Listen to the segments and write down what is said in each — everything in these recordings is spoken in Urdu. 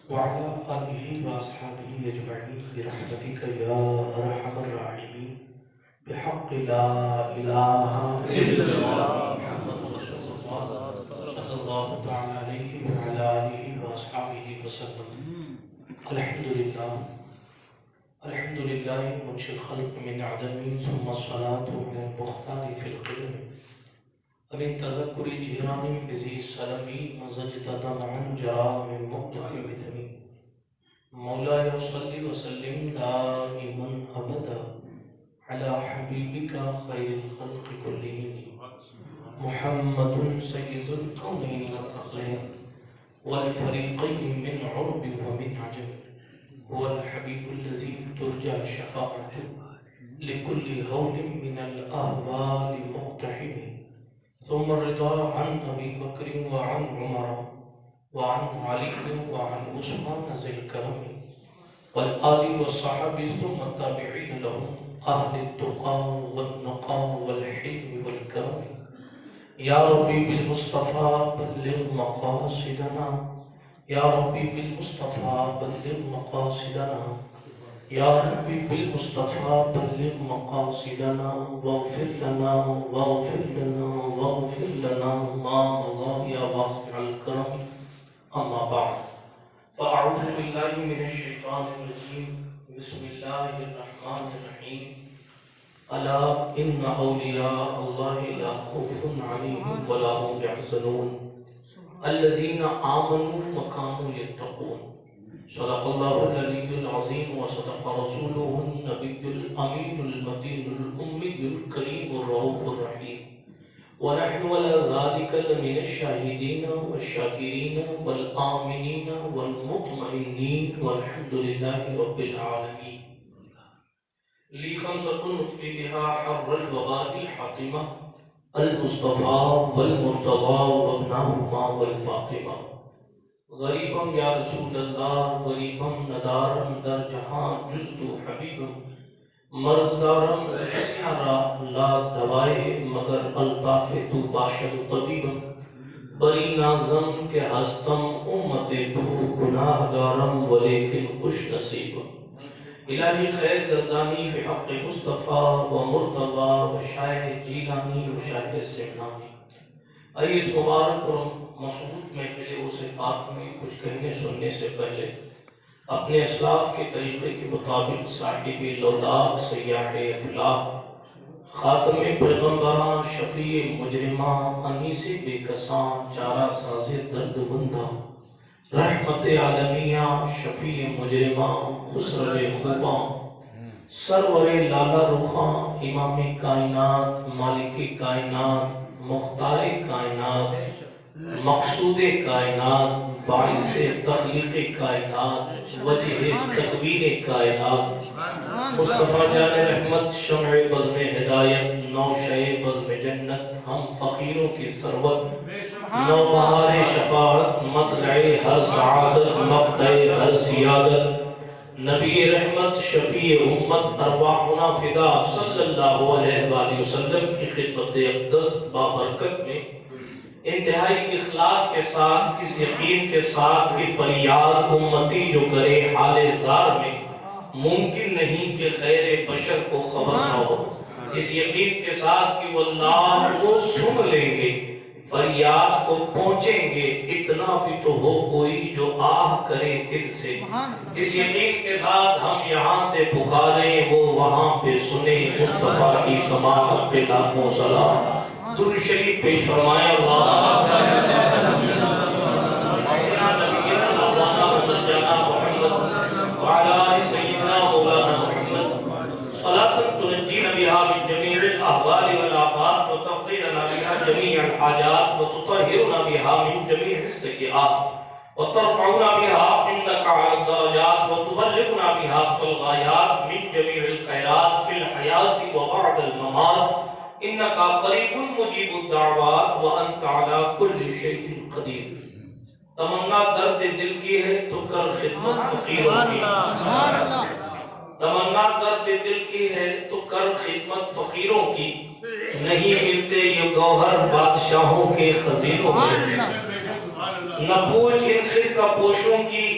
وعلى آله وأصحابه أجمعين برحمتك يا أرحم الراحمين بحق لا إله إلا الله محمد رسول الله صلى الله تعالى عليه وعلى آله وأصحابه وسلم. الحمد لله منشئ الخلق من عدم ثم الصلاة من المختار في القدم ومن تذكر جيران بذي السلم مزجت دمعا جرى من مقلة بدم. مولاي صل وسلم دائما أبدا على حبيبك خير الخلق كلهم محمد سيد الكونين والثقلين والفريقين من عرب ومن عجم. هو الحبيب الذي ترجى شفاعته لكل هول من الأهوال مقتحم. ثم الرضا عن أبي بكر وعن عمر وعن علي وعن عثمان ذي الكرم والآل والصحابة ثم التابعين لهم أهل التقى والنقى والحلم والكرم. يا ربي بالمصطفى بلغ مقاصدنا، يا ربي بالمصطفى بلغ مقاصدنا، يا ربي بالمصطفى بلغ مقاصدنا واغفر لنا واغفر لنا واغفر لنا ما مضى يا واسع الكرم. أما بعد فأعوذ بالله من الشيطان الرجيم. بسم الله الرحمن الرحيم. ألا إن أولياء الله لا خوف عليهم ولا هم يحزنون الذين آمنوا وكانوا يتقون. صدق الله العلي العظيم وصدق رسوله النبي الأمين المتين الأمي الكريم الرؤوف الرحيم. ونحن على ذلك لمن الشاهدين والشاكرين والآمنين والمطمئنين والحمد لله رب العالمين. لي خمسة نطفي بها حر الوباء الحاطمة المصطفى والمرتضى وابنهما والفاطمة. غریبم یا رسول اللہ غریبم ندارم در جہاں جزدو حبیبم مرضدارم زشیارا لا دوائے مگر الطاف تو باشد طبیبم. بری نازم کے ہستم امت تو گناہ دارم ولیکن خوش نصیبم. الہی خیر گردانی بحق مصطفیٰ و مرتضی و شاہ جیلانی و شاہ سمنانی. اس مبارک اور مسعود محفل اسے پاک میں کچھ کہنے سننے سے پہلے اپنے اسلاف کے طریقے کے مطابق صاحب لولاق سیاح افلاح خاتم پیغمبران شفیع مجرمان انیس بے کساں چارہ ساز درد بندہ رحمت عالمیہ شفیع مجرمان خسرو خوباں سرور لالا رخاں امام کائنات مالک کائنات مختار کائنات مقصود کائنات باعث تخلیق کائنات وجہ تکوین کائنات مصطفیٰ جان رحمت شمع بزم ہدایت نوشہ بزم جنت ہم فقیروں کی ثروت نوبہار شفاعت مطلع ہر سعادت مقطع ہر سیادت نبی رحمت شفیع امت ارواحنا فدا صلی اللہ علیہ وآلہ وسلم کی خدمت اقدس بابرکت میں انتہائی اخلاص کے ساتھ اس یقین کے ساتھ کہ فریاد امتی جو کرے حال زار میں ممکن نہیں کہ خیر بشر کو خبر نہ ہو. اس یقین کے ساتھ کہ واللہ وہ سن لیں گے فریاد کو پہنچیں گے اتنا بھی تو ہو کوئی جو آہ کرے دل سے. اس یقین کے ساتھ ہم یہاں سے پکاریں وہ وہاں پہ سنے مصطفیٰ کی سماعت پہ لاکھوں سلام. درود شریف پیش فرمائے. وتقضينا بها جميع الحاجات وتطهرنا بها من جميع السيئات وترفعنا بها عندك على الدرجات وتبلغنا بها في الغايات من جميع الخيرات في الحياة وبعد الممات إنك قريب مجيب الدعوات وأنت على كل شيء قدير. تمنا درد دل کی ہے تو کر خدمت فقیروں کی. تمنا درد دل کی ہے تو کر خدمت فقیروں کی. نہیں ملتے یہ گوہر بادشاہوں کے خزینوں میں. نہ پوچھ ان خرقہ پوشوں کی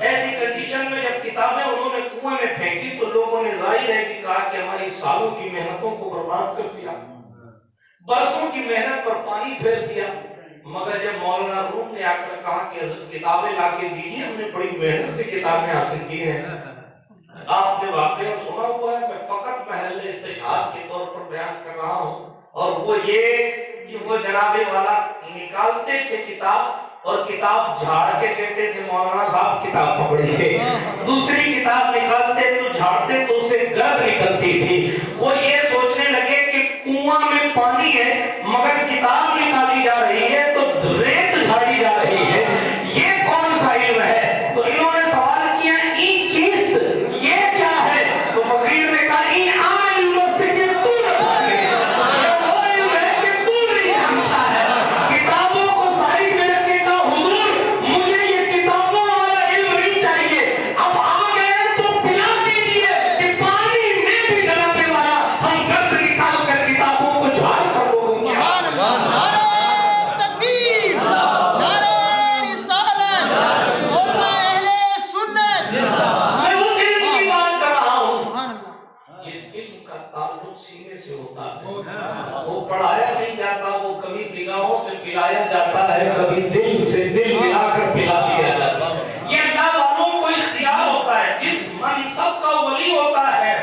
ایسی کنڈیشن میں جب کتابیں انہوں نے کنویں میں پھینکی تو لوگوں نے ظاہر ہے کہ کہا کہ ہماری سالوں کی محنتوں کو برباد کر دیا، برسوں کی محنت پر پانی پھیر دیا۔ مگر جب مولانا روم نے آ کر کہا کہ حضرت کتابیں لا کے دیجیے، ہم نے بڑی محنت سے کتابیں حاصل کی ہیں، آپ نے واقعہ سنا ہوا ہے، میں فقط محل استشہاد کے طور پر بیان کر رہا ہوں، اور وہ یہ کہ وہ جناب والا نکالتے تھے کتاب اور کتاب جھاڑ کے کہتے تھے مولانا صاحب کتاب پکڑیے، دوسری کتاب نکالتے تو جھاڑتے تو اسے گرد نکلتی تھی۔ وہ یہ سوچنے لگے کہ کنواں میں پانی ہے مگر کتاب نکالی جا رہی ہے تو ریت جھاڑی جا رہی ہے، یہ کون سا علم ہے؟ تو انہوں نے سوال کیا این چیز یہ کیا ہے؟ تو فقیر نے کہا این علم مستقل تو رکھا ہے، وہ علم ہے کہ تو نہیں جانتا ہے۔ کتابوں کو سائڈ میں رکھے کہا حضور مجھے یہ کتابوں والا علم نہیں چاہیے، اب آ گئے تو پلا دیجئے کہ پانی میں بھی جلانے والا ہم گرد نکال کر کتابوں کو جھاڑ کر لوگوں کو نعرہ تکبیر، نعرہ رسالت، علماء اہل سنت، میں اس علم کی بات کر رہا ہوں سبحان اللہ، جس علم کا تعلق سینے سے ہوتا ہے، وہ پڑھایا نہیں جاتا، وہ کبھی نگاہوں سے پلایا جاتا ہے، کبھی دل سے دل ملا کر پلا دیا جاتا ہے۔ یہ اللہ والوں کو اختیار ہوتا ہے، جس منصب کا ولی ہوتا ہے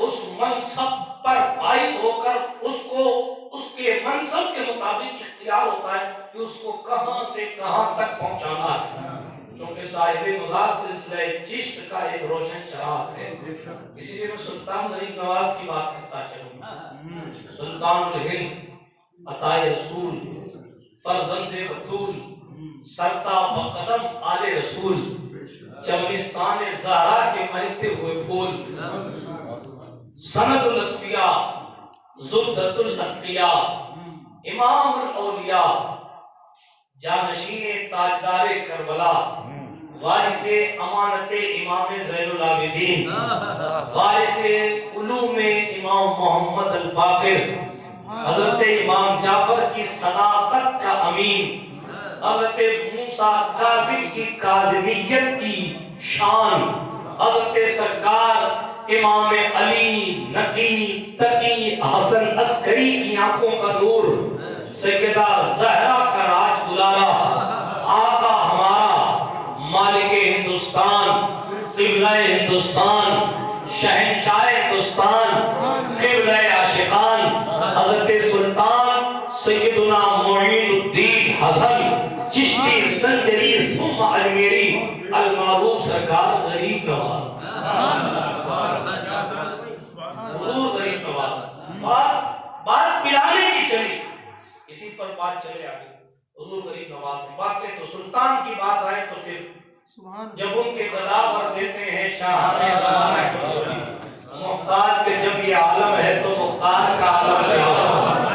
اس منصب پر فائز ہو کر اس کو اس کے منصب کے مطابق اختیار ہوتا ہے کہ اس کو کہاں سے کہاں تک پہنچانا ہے۔ چونکہ صاحب مزار سلسلہ چشت کا ایک روشن چراغ ہے، اسی لیے میں سلطان غریب نواز کی بات کرتا چلوں۔ سلطان الہند، عطائے رسول، فرزند بطول، سرتا بقدم آل رسول، چمنستان زہرا کے مہکتے ہوئے پھول، سند الاصفیاء، زبدۃ الاتقیاء، امام الاولیاء، جانشین تاجدار کربلا، وارث امانت امام زین العابدین، وارث علوم امام محمد الباقر، حضرت امام جعفر کی صداقت کا امین، حضرت موسیٰ کاظم کی کاظمیت کی شان، حضرت سرکار امام علی نقی تقی حسن عسکری کی آنکھوں کا نور، سیدہ زہرا کا راج دلارا، آقا ہمارا مالک ہندوستان، قبلہ ہندوستان، شہنشاہ ہندوستان، قبلہ عاشقان، حضرت سلطان سیدنا معین الدین حسن چشتی سنجری ثم اجمیری المعروف سرکار غریب نواز، حضور غریب نواز۔ بات پلانے کی چلی، اسی پر بات چلے آگے، حضور غریب نواز باتیں تو سلطان کی بات آئے تو پھر جب ان کے گداور دیتے ہیں شاہان زمانہ کی محتاج کے جب یہ عالم ہے تو مختار کا عالم کیا ہوگا۔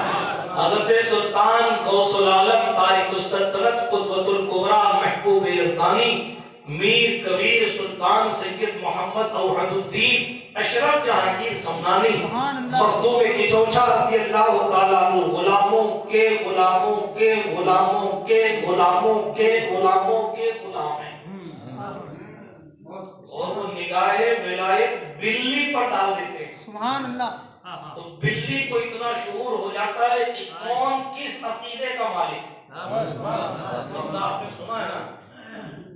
حضرت سلطان غوث العالم تارک السلطنت قطبۃ الکبریٰ محبوب یزدانی میر کبیر سلطان سید محمد اوحد الدین اشرف جہانگیر سمنانی مخدوم کی چوچا رضی اللہ تعالیٰ عنہ، غلاموں کے غلاموں کے غلاموں کے غلاموں کے غلاموں کے غلام ہیں، اور وہ نگاہ ولایت بلی پر ڈال دیتے ہیں۔ سبحان اللہ، تو بلی کو اتنا شعور ہو جاتا ہے کہ کون کس عقیدے کا مالک ہے۔ صاحب نے سنا ہے نا،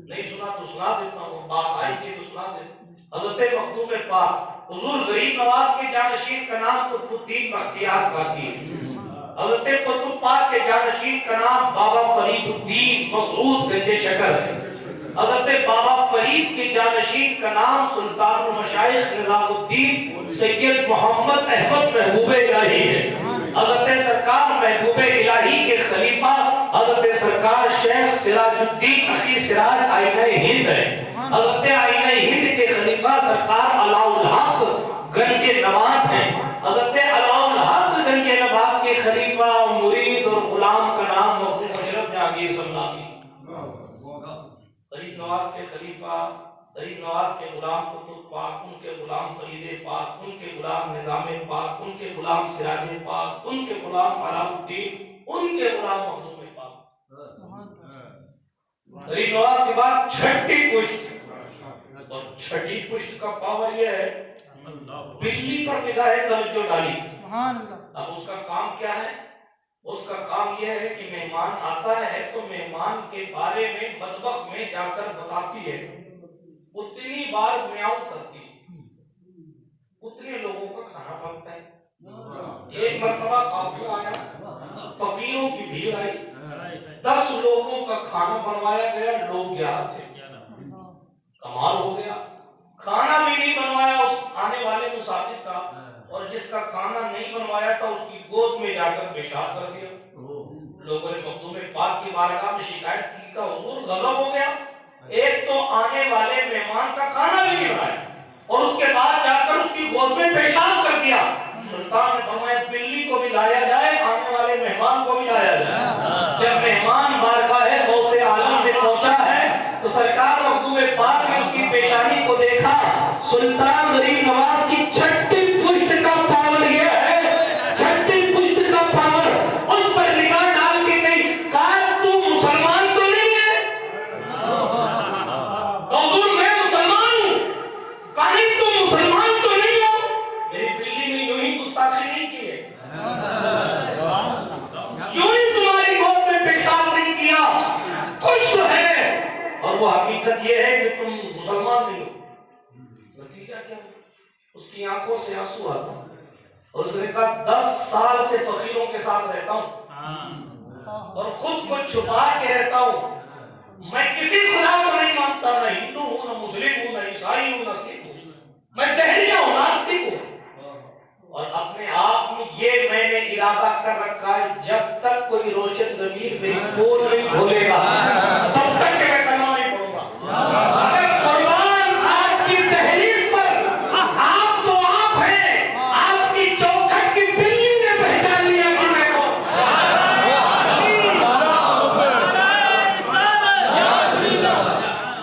نہیں سنا تو سنا دیتا ہوں، بات آئی کہ تو سنا دیتا۔ حضرت مخدوم پاک حضور غریب نواز کے جانشین کا نام قطب الدین بختیار کاکی، حضرت قطب پاک کے جانشین کا نام بابا فرید الدین مسعود گنج شکر ہے، حضرت بابا فرید کے جانشین کا نام سلطان المشائخ نظام الدین سید محمد احمد محبوب الہی ہے، حضرت سرکار محبوب الہی کے خلیفہ حضرت سرکار شیخ سراج الدین اخی سراج آئینہ ہند ہے، حضرت آئینہ ہند کے خلیفہ سرکار علاء الحق گنج نبات ہیں، حضرت علاء الحق گنج نبات کے خلیفہ مرید اور غلام کا نام مخدوم اشرف جہانگیر سمنانی، غریب نواز کے خلیفہ، غریب نواز کے غلام قطب پاک، ان کے غلام فرید پاک، ان کے غلام نظام پاک، ان کے غلام سراج پاک، ان کے غلام علاء الدین، ان کے غلام مخدوم پاک۔ غریب نواز کے بعد چھٹی پشت اور چھٹی پشت کا پاور یہ ہے بلی پر نگاہ توجہ ڈالی. سبحان اللہ. اب اس کا کام کیا ہے؟ اس کا کام یہ ہے کہ مہمان آتا ہے تو مہمان کے بارے میں مطبخ میں جا کر بتاتی ہے. اتنی بار میاؤں کرتی ہے اتنے لوگوں کا کھانا پکتا ہے. ایک مرتبہ قافلہ آیا, فقیروں کی بھیڑ آئی, 10 لوگوں کا کھانا بنوایا گیا, لوگ 11 تھے. کمال ہو گیا, کھانا بھی نہیں بنوایا اس آنے والے مسافر کا, اور جس کا کھانا نہیں بنوایا تھا اس کی گود میں جا کر پیشاب کر دیا. لوگوں نے مخدوم پاک کی بارگاہ میں شکایت کی کہ حضور غضب ہو گیا, ایک تو آنے والے مہمان کا کھانا بھی نہیں بنایا اور اس کے بعد جا کر اس کی گود میں پیشاب کر دیا. سلطان نے فرمایا بلی کو بھی لایا جائے, آنے والے مہمان کو بھی لایا جائے. جب مہمان بارگاہ غوث عالم میں پہنچا ہے تو سرکار مخدوم پاک نے اس کی پیشانی کو دیکھا. سلطان غریب نواز کی چھٹی پشت کا پاور یہ ہے, چھٹی پشت کا پاور. اس پر نگاہ ڈال کے کہی کہا تو مسلمان تو نہیں ہے؟ حضور میں مسلمان ہوں. کہا نہیں تم مسلمان تو نہیں ہو. میری بلی نے یوں ہی گستاخی نہیں کی ہے, یوں ہی تمہاری گود میں پیشاب نہیں کیا, خوش تو ہے, اور وہ حقیقت یہ ہے کہ تم مسلمان نہیں ہو. نتیجہ کیا؟ اس کی آنکھوں سے آنسو آتا. اور اس نے کہا 10 سال سے فقیروں کے ساتھ رہتا ہوں اور خود کو چھپا کے رہتا ہوں. میں کسی خدا کو نہیں مانتا, نہ ہندو ہوں, نہ مسلم ہوں, نہ عیسائی ہوں, نہ سکھ ہوں. میں دہریہ ہوں, ناستک ہوں. اور اپنے آپ میں یہ میں نے ارادہ کر رکھا ہے جب تک کوئی روشن ضمیر میری بول نہیں بولے گا تب تک کہ میں کلمہ نہیں پڑھوں گا. اگر قربان آپ کی تحریر پر, آپ تو آپ ہیں, آپ کی چوکھٹ کی بلی نے پہچان لیا کہ میں کون.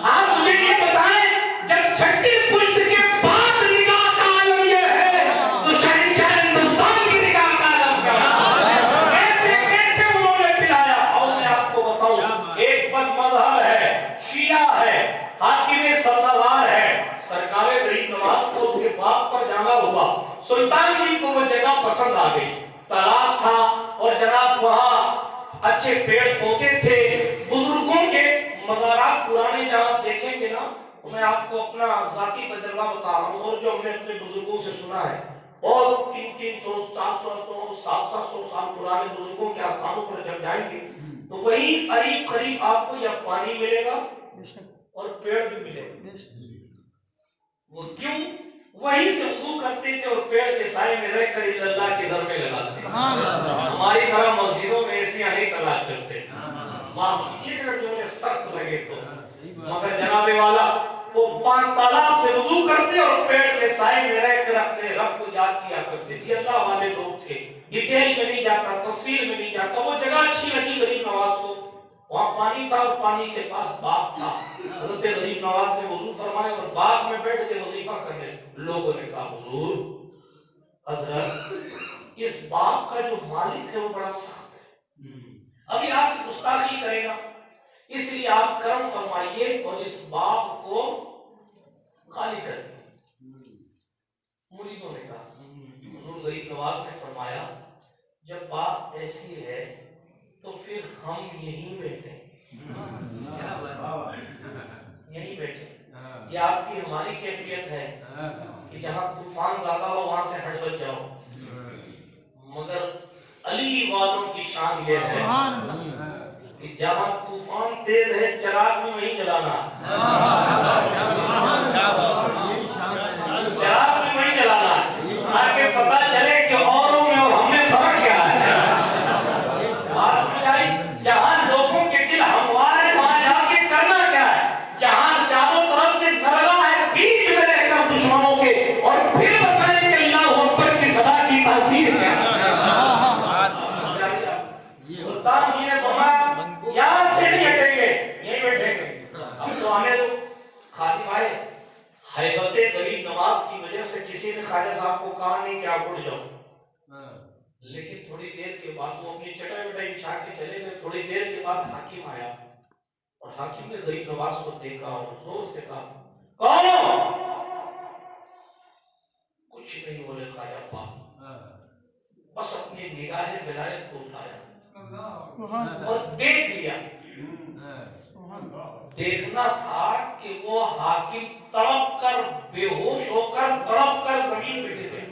آپ مجھے یہ بتائیں جب چھٹی پشت کے بعد نگاہ کا عالم یہ ہے تو شہنشاہ ہندوستان کی نگاہ کا عالم کیا ہے؟ کیسے کیسے انہوں نے پلایا. اور میں آپ کو بتاؤں, ایک بد مذہب ہے, شیعہ ہے, حاکم سبزوار ہے. سرکار غریب نواز کو اس کے باپ پر جانا ہوا. سلطان جی کو وہ جگہ پسند آ گئی, تالاب تھا اور جناب وہاں اچھے پیڑ پودے تھے. بزرگوں کے مزارات پرانے جہاں دیکھیں گے نا تو میں آپ کو اپنا ذاتی تجربہ بتا رہا ہوں, اور جو ہم نے اپنے بزرگوں سے سنا ہے, اور 300 400 700 سال پرانے بزرگوں کے آستانوں پر جب جائیں گے تو وہی قریب قریب آپ کو یا پانی ملے گا اور پیڑ بھی ملے گا. وہ کیوں؟ وہیں سے وضو کرتے تھے اور پیڑ کے سائے میں رہ کر اللہ کی ضربیں لگاتے. ہماری طرح مسجدوں میں ایسی نہیں تلاش کرتے, معاف کیجیے اگر جو انہیں سخت لگے تو, مگر جناب والا وہ تالاب سے وضو کرتے اور پیڑ کے سائے میں رہ کر اپنے رب کو یاد کیا کرتے. یہ اللہ والے لوگ تھے. ڈیٹیل میں نہیں جاتا, تفصیل میں نہیں جاتا. وہ جگہ اچھی لگی غریب نواز کو, وہاں پانی تھا اور پانی کے پاس باغ تھا. حضرت غریب نواز نے وضو فرمایا اور باغ میں بیٹھ کے وظیفہ کرنے. لوگوں نے کہا حضور حضرت اس باغ کا جو مالک ہے وہ بڑا سخت ہے, ابھی آپ کی گستاخی کرے گا, اس لیے آپ کرم فرمائیے اور اس باغ کو خالی کر دیں. مریدوں نے کہا, حضور غریب نواز نے فرمایا جب بات ایسی ہے تو پھر ہم یہیں بیٹھیں, یہیں بیٹھیں. یہ آپ کی ہماری کیفیت ہے کہ جہاں طوفان زیادہ ہو وہاں سے ہٹ بچ جاؤ, مگر علی والوں کی شان یہ ہے کہ جہاں طوفان تیز ہے چراغ بھی وہیں جلانا, چراغ بھی وہیں جلانا تاکہ پتہ چلے کہ اوروں میں اور ہم میں فرق کیا ہے. جہاں لوگوں کے دل ہموار ہے وہاں جا کے کرنا کیا ہے. جہاں چاروں طرف سے نرگا ہے بیچ میں رہ کر دشمنوں کے, اور پھر بتائیں کہ اللہ اکبر کی صدا کی تاثیر کیا ہے. سلطان جی نے فرمایا یہاں سے نہیں ہٹیں گے, یہیں بیٹھیں گے. اب تو آنے دو. خادم آئے, حیبت غریب نواز کی وجہ سے کسی نے خواجہ صاحب کو کہا نہیں کہ آپ اٹھ جاؤ, لیکن تھوڑی دیر کے بعد وہ اپنی چٹائی وٹائی بچھا کے چلے گئے. تھوڑی دیر کے بعد حاکم آیا اور حاکم نے غریب نواز کو دیکھا اور زور سے کہا کون ہو؟ کچھ نہیں بولے خواجہ پاک، بس اپنی نگاہ ولایت کو اٹھایا اور دیکھ لیا۔ دیکھنا تھا کہ وہ حاکم تڑپ کر بے ہوش ہو کر تڑپ کر زمین پہ گر گئے،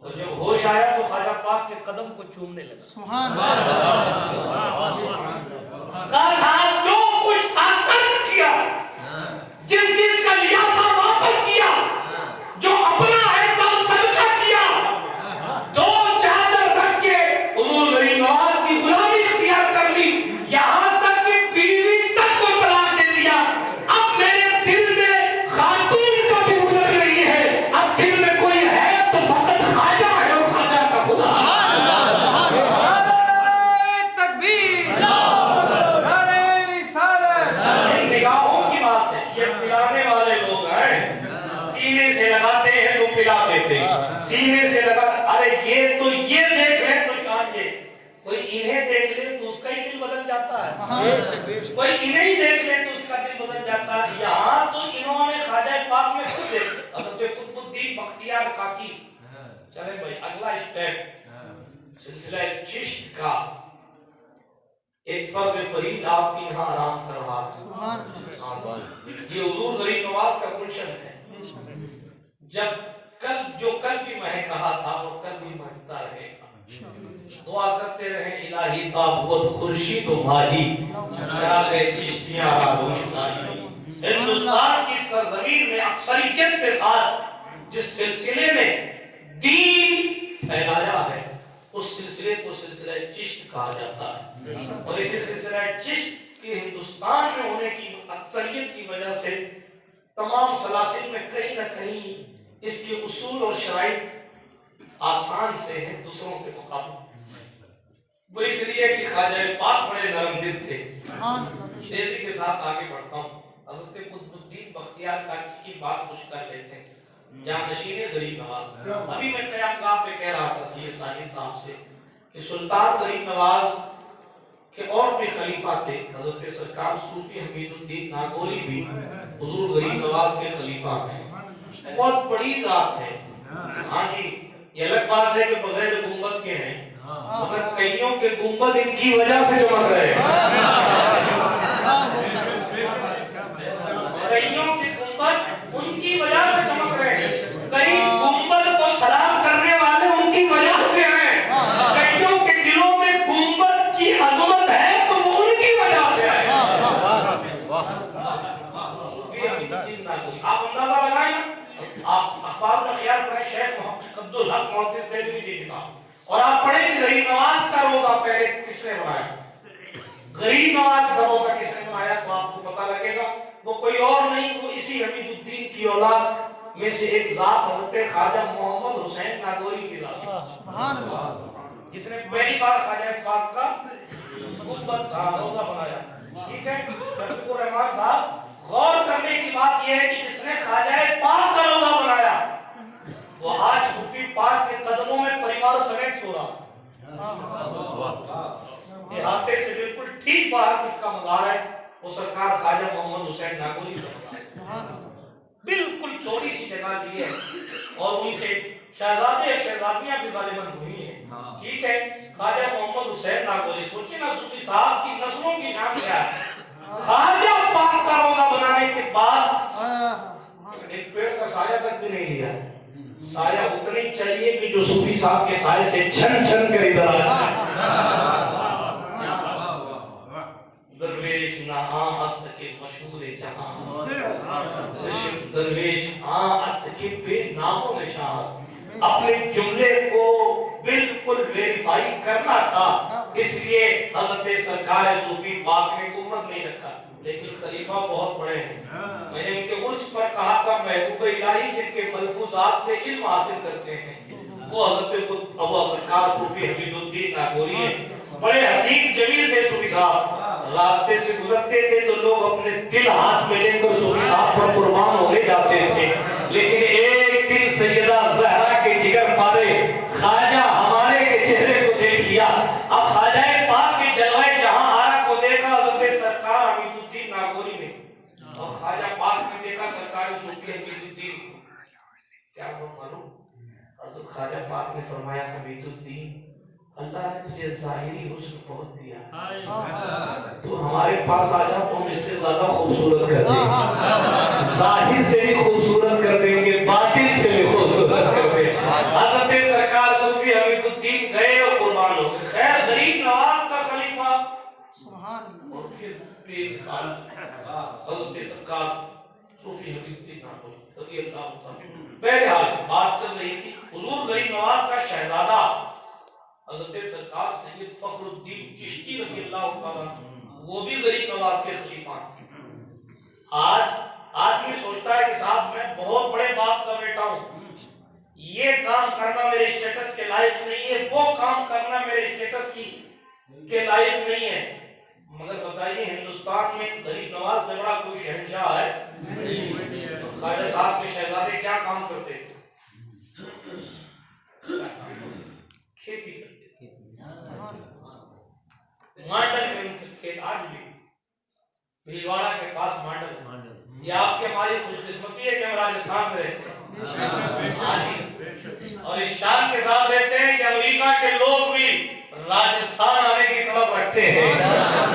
اور جب ہوش آیا تو خواجہ پاک کے قدم کو چومنے لگا۔ سبحان اللہ، کہا صاحب جو کچھ تھا ترک کیا، جس جس کا لیا تھا واپس کیا، جو اپنا ہے سب صدقہ کیا، دو چادر رکھ کے حضور غریب نواز کی غلامی اختیار کر لی، یہاں تک کہ بیوی تک کو طلاق دے دیا۔ اب میرے دل میں خاتون کا بھی گزر رہی ہے، اب دل میں کوئی ہے تو فقط خواجہ ہے اور خواجہ کا خدا۔ تکبیر، نعرہ رسالت۔ اس نگاہوں کی بات ہے، یہ پلانے والے لوگ ہیں، سینے سے لگاتے ہیں تو پلا دیتے ہیں، سینے سے لگا، ارے یہ تو یہ دیکھ رہے تو شان یہ، کوئی انہیں دیکھ لے تو اس کا ہی دل بدل جاتا ہے، کوئی انہیں ہی دیکھ لے تو اس کا دل بدل جاتا ہے۔ یہاں تو انہوں نے خواجہ پاک میں خود دیکھ، حضرت قطب الدین بختیار کاکی۔ چلے بھائی اگلا اسٹیپ سلسلہ چشت کا ایک فرد فرید آپ کی یہاں آرام کر رہا ہے، یہ حضور غریب نواز کا گلشن ہے۔ جب کل بھی میں کہا تھا اور کل بھی مانتا رہے گا، دعا کرتے رہیں الہی تابوت خورشید و ماہی، چراغ چشتیاں روشنائی۔ ہندوستان کی سرزمین میں اکثریت کے ساتھ جس سلسلے میں دین پھیلایا ہے اس سلسلے کو سلسلہ چشت کہا جاتا ہے، اور اسی سلسلہ چشت کے ہندوستان میں ہونے کی اکثریت کی وجہ سے تمام سلاسل میں کہیں نہ کہیں اس کے اصول اور شرائط آسان سے ہیں دوسروں کے مقابلے۔ وہ اس لیے کہ خواجہ پاک بڑے نرم دل تھے۔ تیزی کے ساتھ آگے بڑھتا ہوں، حضرت قطب الدین بختیار کاکی کی بات کچھ کر لیتے ہیں، جانشین غریب نواز۔ ابھی میں قیام گاہ پہ کہہ رہا تھا سید ثانی صاحب سے کہ سلطان غریب نواز کہ اور بھی خلیفہ تھے، حضرت سرکار صوفی حمید الدین ناگوری بھی حضور غریب نواز کے خلیفہ ہیں، بہت بڑی ذات ہے۔ ہاں جی، یہ الگ بات ہے کہ بغیر گنبد کے ہیں، مگر کئیوں کے گنبد ان کی وجہ سے چمک رہے ہیں، کئیوں کے گنبد ان کی وجہ سے چمک رہے ہیں، کئی گنبد کو سلام کرنے والے ان کی وجہ سے ہیں، کئیوں کے دلوں میں گنبد کی عظمت ہے تو وہ ان کی وجہ سے ہے۔ آپ اندازہ لگائیں، آپ اخبار میں خیال کریں شیخ محمد عبدالحق محدث دہلوی کی کتاب، اور آپ پڑھیں کہ غریب نواز کا روزہ پہلے کس نے بنایا، غریب نواز کا روزہ کس نے بنایا، تو آپ کو پتہ لگے گا وہ کوئی اور نہیں، وہ اسی حمید الدین کی اولاد میں سے ایک ذات حضرت خواجہ محمد حسین ناگوری کی ذات ہے، جس نے پہلی بار خواجہ پاک کا گنبد روزہ بنایا۔ ٹھیک ہے، شفیق الرحمان صاحب، غور کرنے کی بات یہ ہے کہ جس نے خواجہ پاک کا روزہ بنایا وہ آج صوفی پاک کے قدموں میں پریوار سمیت سو رہا، احاطے سے بالکل ٹھیک باہر کس کا مزار ہے، وہ سرکار خواجہ محمد حسین ناگوری کا، بالکل چوڑی سی جگہ لی ہے، اور ان کے شہزادے اور شہزادیاں بھی غالباً ہوئی ہیں۔ ٹھیک ہے، خواجہ محمد حسین ناگوری، سوچیں نا صوفی صاحب کی نسلوں کی شان کیا ہے، خواجہ پاک کا روزہ بنانے کے بعد ایک پیڑ کا سایہ تک بھی نہیں لیا، سایہ اتنی چاہیے کہ جو صوفی صاحب کے سائے سے چھن چھن کر ادھر آ درویش نہاں است کے مشہور جہاں، درویش ہاں است کے بے نام و نشاں، اپنے جملے کو بالکل ویریفائی کرنا تھا، اس لیے حضرت سرکار صوفی پاک نے گنبد نہیں رکھا، لیکن خلیفہ بہت بڑے ہیں۔ میں نے ان کے عرش پر کہا تھا محبوب الہی جن کے ملفوظات سے علم حاصل کرتے ہیں وہ حضرت ابو سرکار صوفی حمید الدین ناگوری ہیں، بڑے حسین جمیل تھے صوفی صاحب، راستے سے گزرتے تھے تو لوگ اپنے دل ہاتھ میں لے کر صوفی صاحب پر قربان ہونے جاتے تھے، لیکن ایک دن سیدہ زہرا کے جگر پارے خواجہ ہمارے کے چہرے کو دیکھ لیا، اب خواجہ پاک کے جلوہ جہاں آرا کو دیکھا حضرت سرکار حمید الدین ناگوری نے، اب کیا ہوا معلوم؟ حضرت خواجہ پاک نے فرمایا حمید الدین اللہ نے تجھے ظاہری حسن بہت دیا، تو ہمارے پاس آ جا تو ہم اس سے زیادہ خوبصورت کر دیں گے، ظاہر سے بھی خوبصورت کر دیں گے، باطن سے بھی خوبصورت کر دیں گے۔ حضرت سرکار صوفی حمید الدین گئے اور قربان ہو گئے۔ خیر غریب نواز کا خلیفہ اور پھر بے مثال حضرت سرکار صوفی حمید الدین رضی اللہ عنہ۔ بہرحال بات چل رہی تھی، حضور غریب نواز کا شہزادہ حضرت سرکار سید فخر الدین چشتی رضی اللہ عنہ وہ بھی غریب نواز کے خلیفہ ہیں۔ آج آدمی سوچتا ہے کہ صاحب میں بہت بڑے باپ کا بیٹا ہوں، یہ کام کرنا میرے اسٹیٹس کے لائق نہیں ہے، وہ کام کرنا میرے اسٹیٹس کے لائق نہیں ہے۔ مگر بتائیے ہندوستان میں غریب نواز سے بڑا کوئی شہنشاہ ہے؟ خواجہ صاحب کے شہزادے کیا کام کرتے تھے؟ کھیتی کرتے تھے، مانڈل میں ان کے کھیت آج بھی بھیلواڑہ کے پاس مانڈل۔ یہ آپ کے ہماری خوش قسمتی ہے کہ ہم راجستھان میں رہتے ہیں اور اس شان کے ساتھ رہتے ہیں کہ امریکہ کے لوگ بھی راجستھان آنے کی طلب رکھتے ہیں۔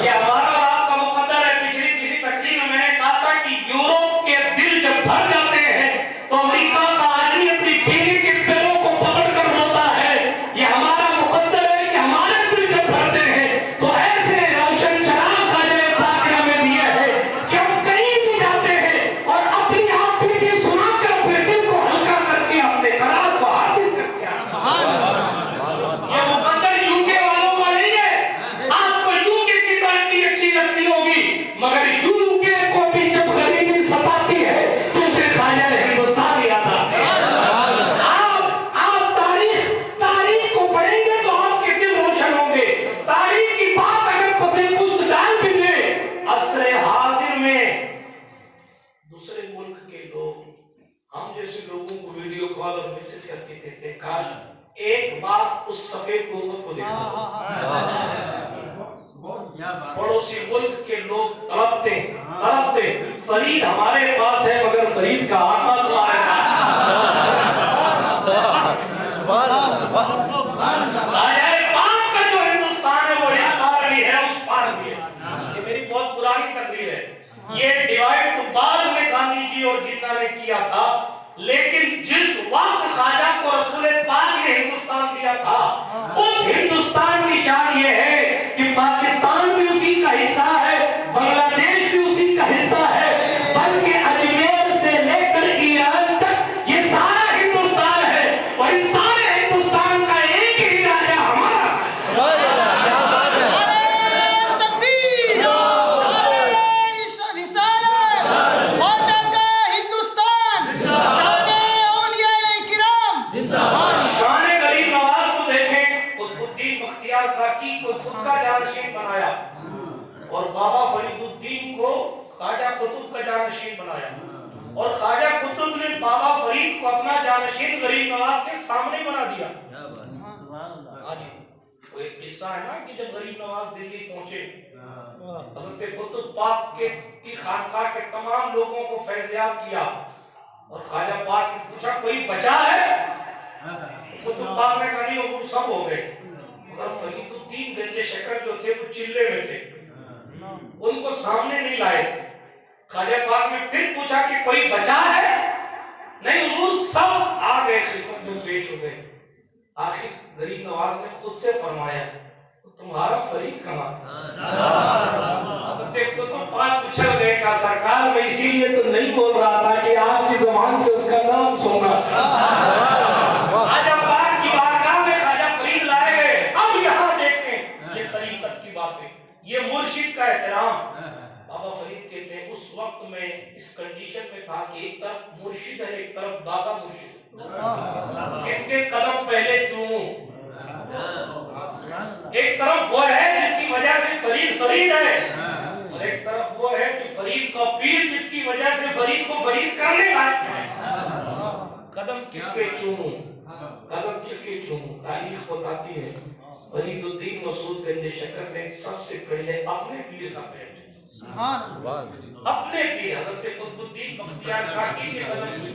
یہ ہمارا اور آپ کا مقدر ہے۔ پچھلی کسی تقریر میں نے کہا تھا کہ یورپ کے دل جب بھر جاتے ہیں تو امریکہ کا آدمی اپنی بیوی کے پیروں کو پکڑ کر روتا ہے۔ یہ ہمارا مقدر ہے کہ ہمارے دل جب بھرتے ہیں تو ایسے روشن چراغ خواجہ پاک نے ہمیں دیا ہے کہ ہم کہیں بھی جاتے ہیں اور اپنی آپ کی سنا کر اپنے دل کو ہلکا کر کے اپنے قرار کو حاصل کر دیا۔ یہ مقدر یوکے والوں کا نہیں ہے۔ آپ کو یوکے کی ترقی اچھی لگتی ہوگی مگر یوکے کو بھی جب غریبی ستاتی ہے تو اسے خواجہ ہندوستان یاد آتا ہے۔ آپ تاریخ کو پڑھیں گے تو آپ کے دل روشن ہوں گے۔ تاریخ کی بات اگر پسے پشت ڈال بھی دے، عصر حاضر میں دوسرے ملک کے لوگ ہم جیسے لوگوں کو ویڈیو کال اور میسج کر کے کہتے ہیں کاش ایک بات اس سفید حکومت کو دیکھا۔ پڑوسی ملک کے لوگ ترستے فرید ہمارے پاس ہے مگر فرید کا آقا تمہارے پاس۔ پاک کا جو ہندوستان ہے وہ اس پار بھی ہے اس پار بھی ہے۔ یہ میری بہت پرانی تقریر ہے۔ یہ ڈیوائڈ تو بعد میں گاندھی جی اور جنہ نے کیا تھا، لیکن جس وقت خواجہ کو رسول پاک نے ہندوستان دیا تھا اس ہندوستان کی شان یہ ہے کہ پاکستان بھی اسی کا حصہ ہے، بنگلہ دیش بھی اسی کا حصہ ہے، بلکہ اجمیر سے لے کر ایران تک یہ سارا ہندوستان ہے اور اس سارے ہندوستان کا ایک ہی راجہ ہمارا ہے۔ خود کا جانشین بنایا اور بابا فرید الدین کو خواجہ قطب کا جانشین بنایا اور خواجہ قطب نے بابا فرید کو اپنا جانشین غریب نواز کے سامنے بنا دیا۔ وہ ایک قصہ ہے نا کہ جب غریب نواز دلی پہنچے حضرت قطب پاک کی خانقاہ کے تمام لوگوں کو فیضیاب کیا اور خواجہ پاک نے پوچھا کوئی بچا ہے؟ قطب پاک نے کہا نہیں حضور سب ہو گئے، مگر فرید الدین گنج شکر جو تھے وہ چلے میں تھے، ان کو سامنے نہیں لائے تھے۔ خواجہ پاک نے پھر پوچھا کہ کوئی بچا ہے؟ نہیں حضور سب آ گئے، خدمت میں پیش ہو گئے۔ آخر غریب نواز نے خود سے فرمایا تمہارا فرید کہاں؟ حضرت قطب پاک پوچھا گئے کہ سرکار میں اسی لیے تو نہیں بول رہا تھا کہ آپ کی زبان سے اس کا نام سننا تھا۔ خواجہ پاک کی بارگاہ میں خواجہ فرید لائے گئے۔ اب یہاں دیکھیں یہ طریقت کی باتیں، یہ مرشد کا احترام۔ بابا فرید کہتے ہیں اس وقت میں اس کنڈیشن میں تھا کہ ایک طرف مرشد ہے ایک طرف دادا مرشد، کس کے قدم پہلے چوموں؟ ایک طرف وہ ہے جس کی وجہ سے فرید فرید ہے اور ایک طرف وہ ہے کہ فرید کا پیر جس کی وجہ سے فرید کو فرید کرنے لائق ہے۔ قدم کس کے چوموں؟ قدم کس کے چوموں؟ تاریخ بتاتی ہے فرید الدین مسعود گنج شکر نے سب سے پہلے اپنے پیر کا پیر اپنے پیر حضرت قطب الدین بختیار کاکی کے قدم کی۔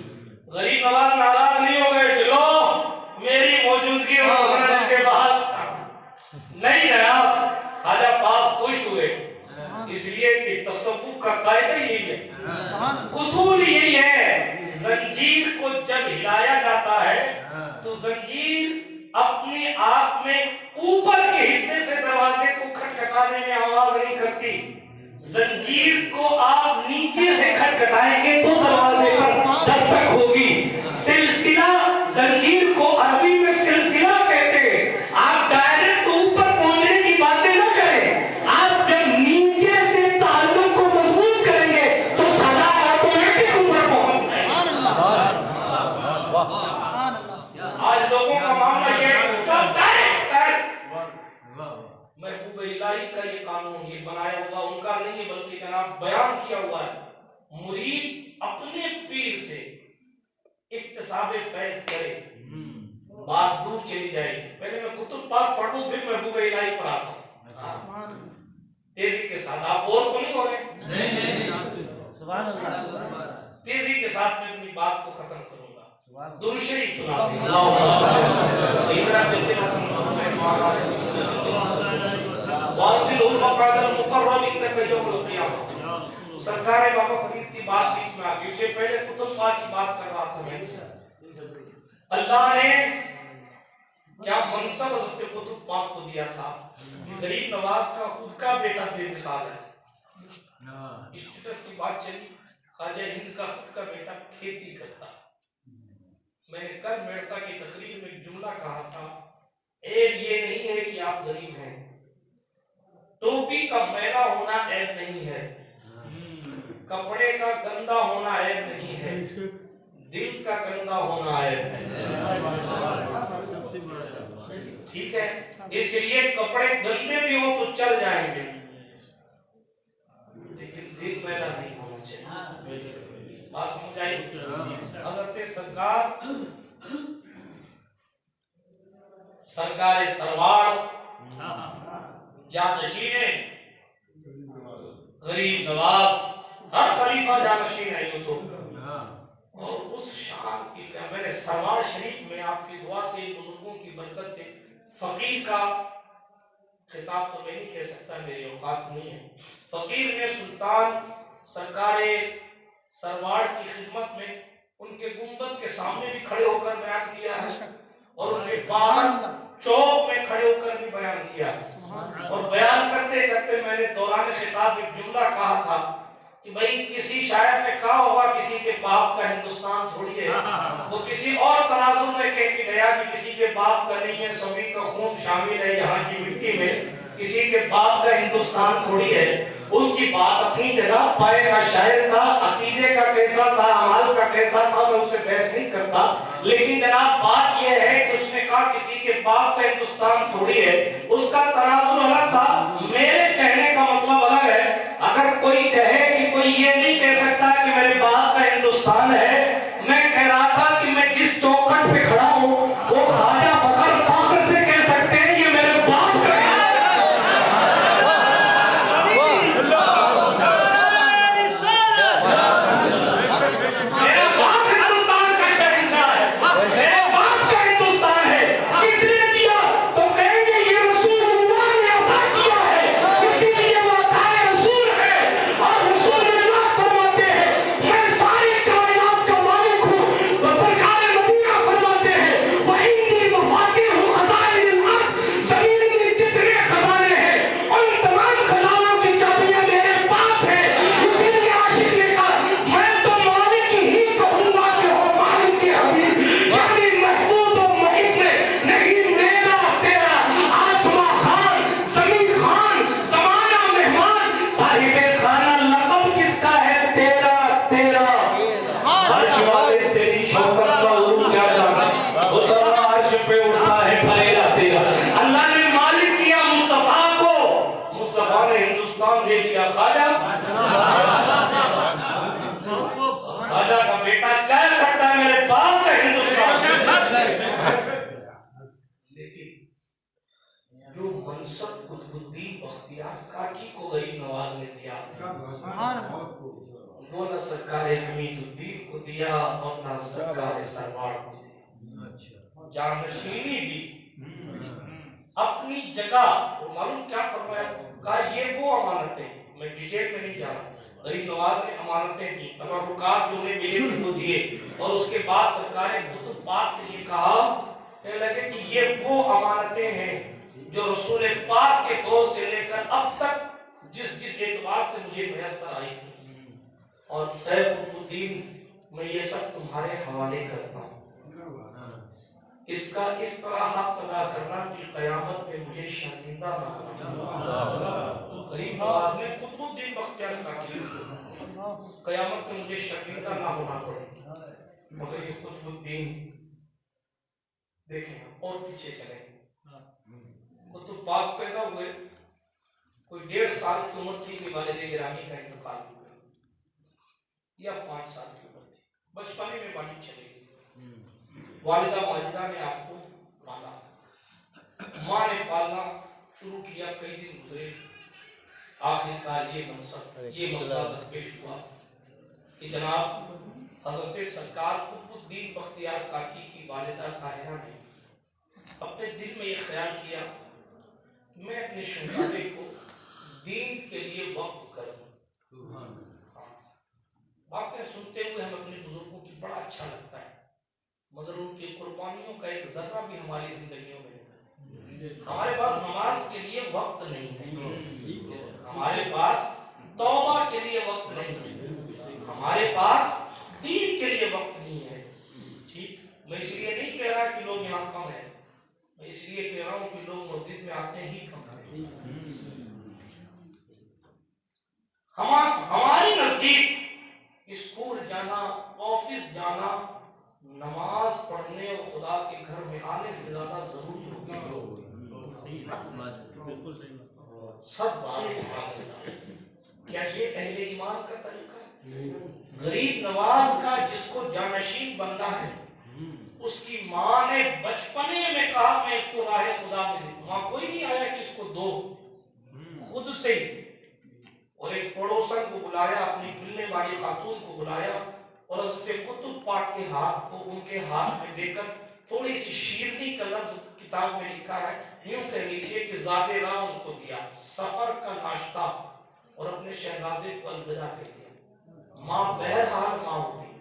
غریب نواز ناراض نہیں اس لیے کہ تصوف کا قاعدہ یہی ہے، اصول یہی ہے، زنجیر کو جب ہلایا جاتا ہے تو زنجیر اپنے آپ میں اوپر کے حصے سے دروازے کو کھٹکھٹانے میں آواز نہیں کرتی، زنجیر کو آپ نیچے سے کھٹکھٹائیں گے تو دروازے پر دستک ہوگی۔ سلسلہ، زنجیر کو عربی میں سلسلہ کہتے ہیں۔ آپ ڈائریکٹ اوپر پہنچنے کی باتیں نہ کریں، آپ جب نیچے سے تعلق کو مضبوط کریں گے تو سدا آٹومیٹک اوپر پہنچ جائے گا۔ آج لوگوں کا معاملہ یہ ہے محبوب الہی کا یہ قانون یہ بنایا ہوا ان کا نہیں ہے بلکہ جناب بیان کیا ہوا ہے، مرید اپنے پیر سے اکتساب فیض کرے، بات دور چلی جائے گی۔ پہلے میں کتب پاک پڑھوں پھر محبوب الہی پڑھاتا ہوں تیزی کے ساتھ۔ آپ اور تو نہیں ہو رہے؟ سبحان اللہ۔ تیزی کے ساتھ میں اپنی بات کو ختم کروں گا۔ درود شریف سنا سرکار بابا فرید کی بات بیچ میں آ گئی، اس سے پہلے کتب پاک کی بات کر رہا تھا میں۔ اللہ نے کیا منصب حضرت قطب پاک کو دیا تھا کہ غریب نواز کا خود کا بیٹا بے مثال ہے۔ اسٹیٹس کی بات چلی، خواجہ ہند کا خود کا بیٹا کھیتی کرتا۔ میں نے کل میرتا کی تقریر میں ایک جملہ کہا تھا، عیب یہ نہیں ہے کہ آپ غریب ہیں، ٹوپی کا میلا ہونا عیب نہیں ہے، کپڑے کا گندا ہونا عیب نہیں ہے، دل کا گندا ہونا عیب ہے۔ ٹھیک ہے، اس لیے کپڑے گندے بھی ہوں تو چل جائیں گے لیکن دل میلا نہیں ہونا چاہیے۔ بات سمجھ آئی؟ حضرت سرکار سروار جانشین غریب نواز، ہر خلیفہ جانشین ہے یہ تو، اور اس شان کی میں نے سروار شریف میں آپ کی دعا سے بزرگوں کی برکت سے فقیر کا خطاب تو میں نہیں کہہ سکتا، میری اوقات نہیں ہے، فقیر نے سلطان سرکار سروار کی خدمت میں ان کے گنبد کے سامنے بھی کھڑے ہو کر بیان کیا ہے اور ان کے باہر چوک میں کھڑے ہو کر بھی بیان کیا ہے، اور بیان کرتے کرتے میں نے دوران خطاب ایک جملہ کہا تھا کہ بھئی کسی شاعر نے کہا ہوگا کسی کے باپ کا ہندوستان تھوڑی ہے، وہ کسی اور تناظر میں کہہ کے گیا کہ کسی کے باپ کا نہیں ہے، سبھی کا خون شامل ہے یہاں کی مٹی میں، کسی کے باپ کا ہندوستان تھوڑی ہے۔ اس کی بات اپنی جگہ، پائے کا شاعر تھا، عقیدے کا کیسا تھا، اعمال کا کیسا تھا، میں اسے بحث نہیں کرتا، لیکن جناب بات یہ ہے کہ اس نے کہا کسی کے باپ کا ہندوستان تھوڑی ہے، اس کا تناظر الگ تھا، میرے کہنے کا مطلب الگ ہے۔ اگر کوئی کہے کہ کوئی یہ نہیں کہہ سکتا کہ میرے باپ کا ہندوستان ہے، میں کہہ رہا تھا کہ میں جس چوکھٹ پہ کھڑا ہوں وہ خواجہ فخر سے کہہ سکتے ہیں یہ میرے باپ کا ہے۔ میرا باپ ہندوستان کا شہنشاہ ہے، میرے باپ کا ہندوستان ہے، کس نے دیا تو کہیں گے یہ رسول اللہ نے عطا کیا ہے، اسی لیے وہ عطا رسول ہے، اور رسول اللہ فرماتے ہیں میں ساری کائنات کا مالک ہوں، وہ سرکار مدینہ فرماتے ہیں وَإِنِّي مَفَاتِحُ خَزَائِنِ الْأَرْضِ، زمین میں جتنے خزانے ہیں ان تمام خزانوں کی چابیاں میرے پاس ہیں، اسی لیے عاشق نے کہا میں تو مالک ہی کہوں گا کہ ہو مالک حبیب، یعنی محبوب و محب نہیں میرا تیرا، آسماں خان، زمین خان، زمانہ مہمان، صاحب خانہ لقب کس کا ہے تیرا تیرا، عرش والے تیری شوکت کا عروج جاتا، اترا عرش پہ اٹھا ہے پھیلا تیرا۔ اللہ نے مالک کیا مصطفیٰ کو، مصطفیٰ نے ہندوستان دے دیا، خواجہ کا بیٹا کہہ سکتا ہے میرے باپ کا ہندوستان، لیکن جو منصب قطب الدین بختیار کاکی کو غریب نواز نے دیا وہ نہ سرکار حمید الدین کو دیا اور نہ سرکار سروار کو دیا۔ جانشینی بھی اپنی جگہ، معلوم کیا فرمایا، کہا یہ وہ امانتیں میں ڈیٹیل میں نہیں جا رہا. غریب نواز نے امانتیں دی, تبرکات جو انہیں ملے تھے وہ دیے, اور اس کے بعد سرکار کتب پاک سے یہ کہا کہ لگے کہ یہ وہ امانتیں ہیں جو رسول پاک کے دور سے لے کر اب تک جس اعتبار سے مجھے میسر آئی تھی, اور اے قطب الدین میں یہ سب تمہارے حوالے کرتا ہوں. اس کا اس طرح حق ادا کرنا کہ قیامت میں مجھے شرمندہ نہ ہونا. غریب نواز نے قطب الدین بختیار کاکی قیامت میں مجھے شرمندہ نہ ہونا پڑے. مگر یہ قطب الدین دیکھیں اور پیچھے چلیں. قطب پاک پیدا ہوئے, کوئی 1.5 سال کی عمر تھی کہ والد گرامی کا انتقال ہو گیا, یا 5 سال کی عمر تھی. بچپنے میں والد چلے گئے. والدہ ماجدہ نے آپ کو پالا, ماں نے پالنا شروع کیا. کئی دن گزرے, آخر کار یہ مسئلہ درپیش ہوا کہ جناب حضرت سرکار قطب الدین بختیار کاکی کی والدہ طاہرہ نے اپنے دل میں یہ خیال کیا میں اپنے شہزادے کو دین کے لیے وقف کروں. باتیں سنتے ہوئے ہم اپنے بزرگوں کی بڑا اچھا لگتا ہے, مگر ان کی قربانیوں کا ایک ذرہ بھی ہماری زندگیوں میں نہیں. ہمارے پاس نماز کے لیے وقت نہیں ہے, ہمارے پاس توبہ کے لیے وقت نہیں ہے, ہمارے پاس دین کے لیے وقت نہیں ہے. ٹھیک, میں اس لیے نہیں کہہ رہا کہ لوگ یہاں کم ہیں, میں اس لیے کہہ رہا ہوں کہ لوگ مسجد میں آتے ہی کم ہیں. ہماری نزدیک اسکول جانا, آفس جانا, نماز پڑھنے اور خدا کے گھر میں آنے سے زیادہ ضروری ہوگی. سب بات کیا یہ اہل ایمان کا طریقہ ہے؟ غریب نواز کا جس کو جانشین بننا ہے, اس کی ماں نے بچپنے میں کہا میں اس کو راہ خدا میں دوں. وہاں کوئی نہیں آیا کہ اس کو دو, خود سے. اور ایک پڑوسن کو بلایا, اپنی ملنے والی خاتون کو بلایا, اور حضرت قطب پاک کے ہاتھ کو ان کے ہاتھ میں دے کر تھوڑی سی شیرنی کا لفظ کتاب میں لکھا ہے, یوں کہہ لیجیے کہ زاد راہ ان کو دیا, سفر کا ناشتہ, اور اپنے شہزادے کو الوداع کر دیا. ماں بہرحال ماں ہوتی,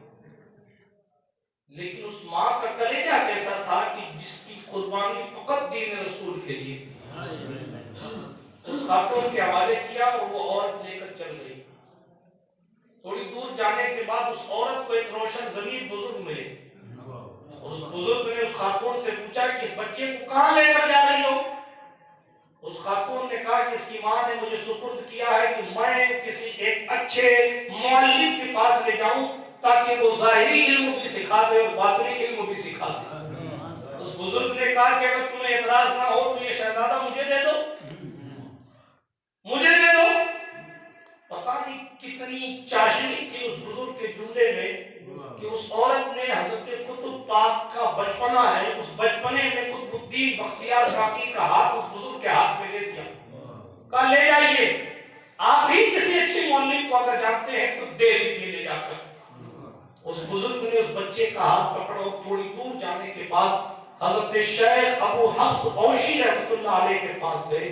لیکن اس ماں کا کلیجہ کیسا تھا کہ جس کی قربانی فقط دین رسول کے لیے. اس خاتون کے حوالے کیا اور وہ عورت لے کر چل گئی. تھوڑی دور جانے کے بعد اس عورت کو ایک روشن ضمیر بزرگ ملے, اور اس بزرگ نے اس خاتون سے پوچھا کہ اس بچے کو کہاں لے کر جا رہی ہو؟ اس خاتون نے کہا کہ اس کی ماں نے مجھے سپرد کیا ہے کہ میں کسی ایک اچھے معلم کے پاس لے جاؤں تاکہ وہ ظاہری علم بھی سکھا دے اور باطنی علم بھی سکھا دے. اس بزرگ نے کہا کہ اگر تمہیں اعتراض نہ ہو تو یہ شہزادہ مجھے دے دو, مجھے دے دو. پتہ نہیں کتنی چاشنی تھی اس بزرگ کے جملے میں کہ اس عورت نے حضرت قطب پاک کا بچپنا ہے, اس بچپنے میں قطب الدین بختیار کاکی کا ہاتھ اس بزرگ کے ہاتھ میں دے دیا. کہا لے جائیے, آپ ہی کسی اچھی معلم کو اگر جانتے ہیں تو دے دیجیے لے جا کر. اس بزرگ نے اس بچے کا ہاتھ پکڑا اور تھوڑی دور جانے کے بعد حضرت شیخ ابو حفص اوشی رحمۃ اللہ علیہ کے پاس گئے,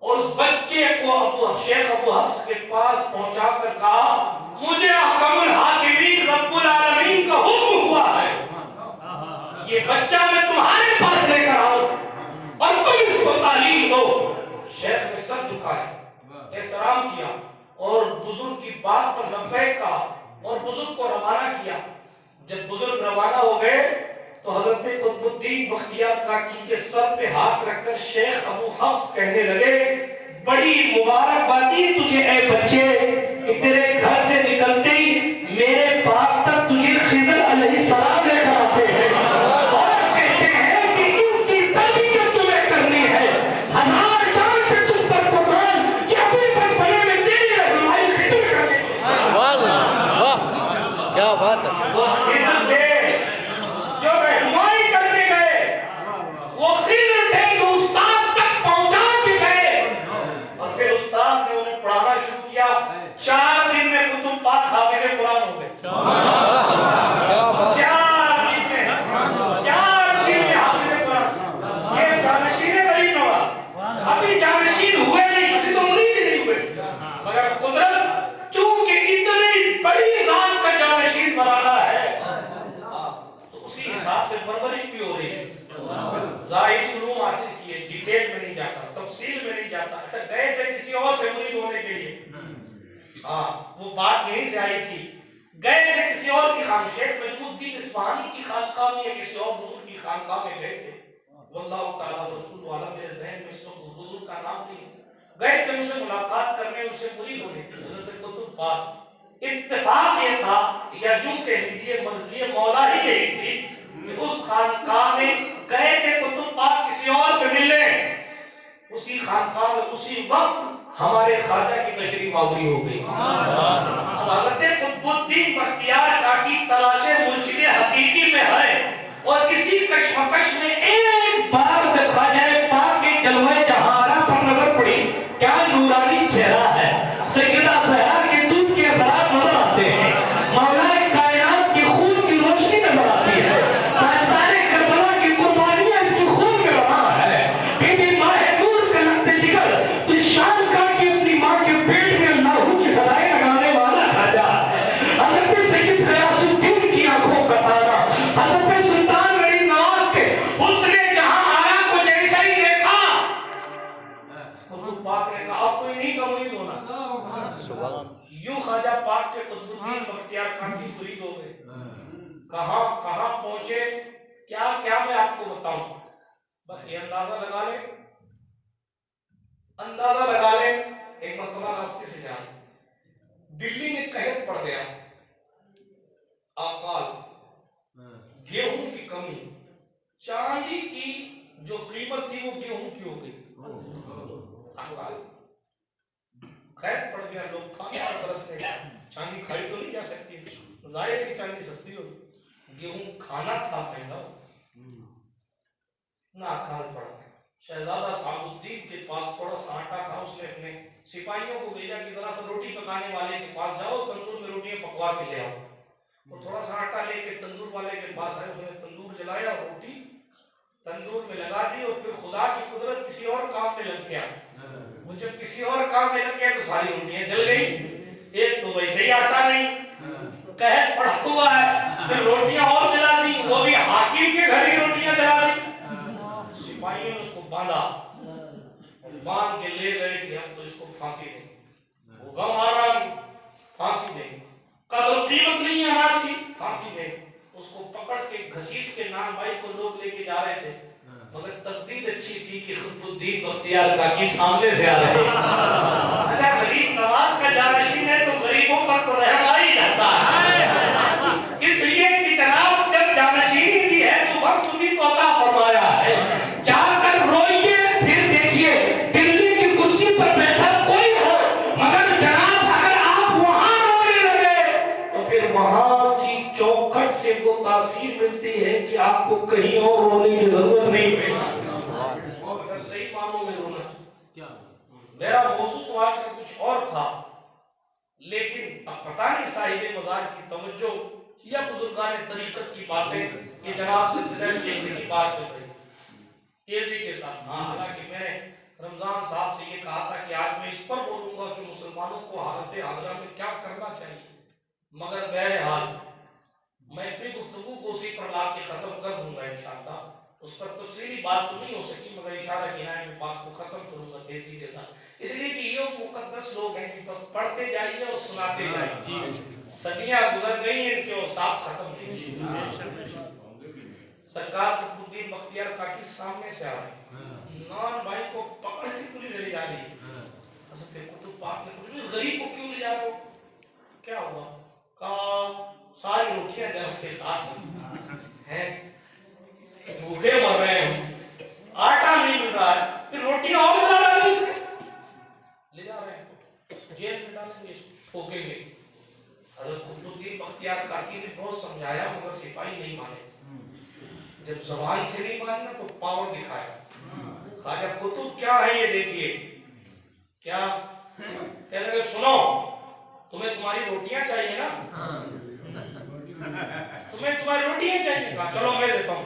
اور اس بچے کو شیخ ابو حفص کے پاس پہنچا کر کہا مجھے حکم الحاکمین رب العالمین کا حکم ہوا ہے, یہ بچہ میں تمہارے پاس لے کر آؤں اور تم اس کو تعلیم دو. شیخ نے سر جھکایا, احترام کیا, اور بزرگ کی بات پر لبیک کہا اور بزرگ کو روانہ کیا. جب بزرگ روانہ ہو گئے تو حضرت قطب الدین بختیار کاکی کے سر پہ ہاتھ رکھ کر شیخ ابو حفص کہنے لگے بڑی مبارکبادی تجھے اے بچے کہ تیرے گھر سے نکلتے ہی میرے پاس تک تجھے خضر علیہ السلام لے کر آتے ہیں اور کہتے ہیں کہ اس کی تربیت تمہیں کرنی ہے, ہزار جان سے تم پر قربان کہ اپنے بچپنے میں تیری رہنمائی خضر کرنے کی. واہ کیا بات ہے. وہ خضر تھے جو رہنمائی کرنے گئے, وہ خضر تھے جو استاد تک پہنچا کے گئے, اور پھر استاد نے انہیں پڑھانا شروع کیا. 4 دن میں قطب پاک حافظ قرآن ہو گئے. 4 پرورش بھی ہو رہی ہے، ظاہری علوم حاصل کیے، ڈیٹیل میں نہیں جاتا، تفصیل میں نہیں جاتا. اچھا گئے تھے کسی اور سے مرید ہونے کے لیے، ہاں وہ بات یہیں سے آئی تھی. گئے تھے کسی اور کی خانقاہ، شیخ نجم الدین اصفہانی کی خانقاہ میں یا کسی اور بزرگ کی خانقاہ میں گئے تھے. واللہ تعالیٰ رسول والا میرے ذہن میں اس وقت بزرگ کا نام نہیں. گئے تھے ان سے ملاقات کرنے، ان سے مرید ہونے کی. حضرت قطب پاک اتفاق یہ تھا یا جو کہہ لیجیے مرضی مولا ہی یہی تھی کہ اس خانقاہ میں گئے تھے قطب پاک کسی اور سے ملنے، اسی خانقاہ میں اسی وقت ہمارے خواجہ کی تشریف آوری ہو گئی. حضرت قطب الدین بختیار کاکی تلاش مرشد حقیقی میں ہے، اور اسی کشمکش میں ایک بار خواجہ پاک کے جلوہ جہارہ پر نظر پڑی. کیا نورانی چہرہ ہے، سیدہ زہرا کے دودھ کے اثرات نظر آتے ہیں، مولا کائنات کی خون کی روشنی نظر آتی ہے، تاجدار کربلا کی قربانیاں اس کے خون میں رواں ہے. بی بی ماہ نور کا لگتے جگر اس شان کا کہ اپنی ماں کے پیٹ میں اللہ کی صدائیں لگانے والا خواجہ ہے. حضرت سید غیاث الدین کی آنکھوں کا تارا، حضرت سلطان غریب نواز کے حسن جہاں آرا کو جیسا ہی دیکھا، قطب پاک نے کہا اب تو انہی کا مرید ہونا. یوں خواجہ پاک کے قطب الدین بختیار کاکی مرید ہو گئے. کہاں کہاں پہنچے، کیا کیا میں آپ کو بتاؤں، بس یہ اندازہ لگا لیں، اندازہ لگا لیں. ایک مرتبہ راستے سے جا دلی میں قحط پڑ گیا، آقال، گیہوں کی کمی، چاندی کی جو قیمت تھی وہ گیہوں کی ہو گئی. آقال قحط پڑ گیا، لوگ کھانے پر ترسنے گئے. چاندی کھائی تو نہیں جا سکتی، ظاہر کی چاندی سستی ہو، گیہوں کھانا تھا مہنگا، ناکال پڑا. شہزادہ سعد الدین کے پاس تھوڑا سا آٹا تھا، اس نے اپنے سپاہیوں کو بھیجا کہ ذرا سا روٹی پکانے والے کے پاس جاؤ، تندور میں روٹیاں پکوا کے لے آؤ. وہ تھوڑا سا آٹا لے کے تندور والے کے پاس آئے، اس نے تندور جلایا اور روٹی تندور میں لگا دی، اور پھر خدا کی قدرت کسی اور کام میں لگ گیا. وہ جب کسی اور کام میں لگ گیا تو ساری روٹیاں جل گئی. ایک تو ویسے ہی آٹا نہیں، قحط پڑا ہوا ہے، پھر روٹیاں اور جلا دی، وہ بھی حاکم کے گھر ہی روٹیاں جلا دی. سپاہیوں نے اس کو باندھا، باندھ کے لے گئے کہ ہم تو اس کو پھانسی دیں. وہ غم آ رہا ہے، پھانسی دیں، قدر قیمت نہیں ہے اناج کی، پھانسی دیں. اس کو پکڑ کے گھسیٹ کے نان بھائی کو لوگ لے کے جا رہے تھے، مگر تقدیر اچھی تھی کہ قطب الدین بختیار کاکی سامنے سے آ رہے. اچھا غریب نواز کا جانشین ہے تو غریبوں پر تو رحم آ ہی جاتا ہے، اس لیے کہ جناب جب جانشینی دی ہے تو وصف بھی تو عطا فرمایا ہے. جا کر روئیے پھر دیکھیے دلی کی کرسی پر بیٹھا کوئی ہو، مگر جناب اگر آپ وہاں رونے لگے تو پھر وہاں کی چوکھٹ سے وہ تاثیر ملتی ہے کہ آپ کو کہیں اور رونے کی ضرورت نہیں پڑتی. اگر صحیح معنوں میں رونا. میرا موضوع تو آج کا کچھ اور تھا، لیکن اب پتہ نہیں صاحب مزار کی توجہ یا بزرگان طریقت کی باتیں یہ جناب سلسلہ چیزی کی بات چل رہی تیزی کے ساتھ. ہاں حالانکہ میں نے رمضان صاحب سے یہ کہا تھا کہ آج میں اس پر بولوں گا کہ مسلمانوں کو حالت حاضرہ میں کیا کرنا چاہیے، مگر بہرحال میں اپنی گفتگو کو اسی پر لا کے ختم کر دوں گا انشاءاللہ. اس پر تفصیلی بات تو نہیں ہو سکی، مگر اشارہ کنایہ میں بات کو ختم کروں گا تیزی کے ساتھ، اس لیے کہ یہ مقدس لوگ ہیں کہ بس پڑھتے جائیے اور سناتے جائیے. صدیاں گزر گئی ہیں کہ وہ صاف ختم نہیں. سرکار قطب الدین بختیار کاکی سامنے سے آ رہے، نان بھائی کو پکڑ کے پولیس لے جا رہی ہے. حضرت قطب پاک نے پوچھا اس غریب کو کیوں لے جا رہے ہو، کیا ہوا؟ کہا ساری روٹیاں جل کے ساتھ ہیں، بھوکے مر رہے ہیں، آٹا نہیں مل رہا ہے، پھر روٹیاں اور جلا ڈالی اس نے. لے جا رہے ہیں، جیل میں ڈالیں گے، پھونکیں گے. حضرت قطب الدین بختیار کاکی نے بہت سمجھایا مگر سپاہی نہیں مانے. جب زبان سے نہیں ماننا تو پاور دکھایا. خواجہ قطب کیا ہے یہ دیکھیے، کیا کہنے لگے سنو تمہیں تمہاری روٹیاں چاہیے نا، تمہیں تمہاری روٹیاں چاہیے، کہا چلو میں دیتا ہوں،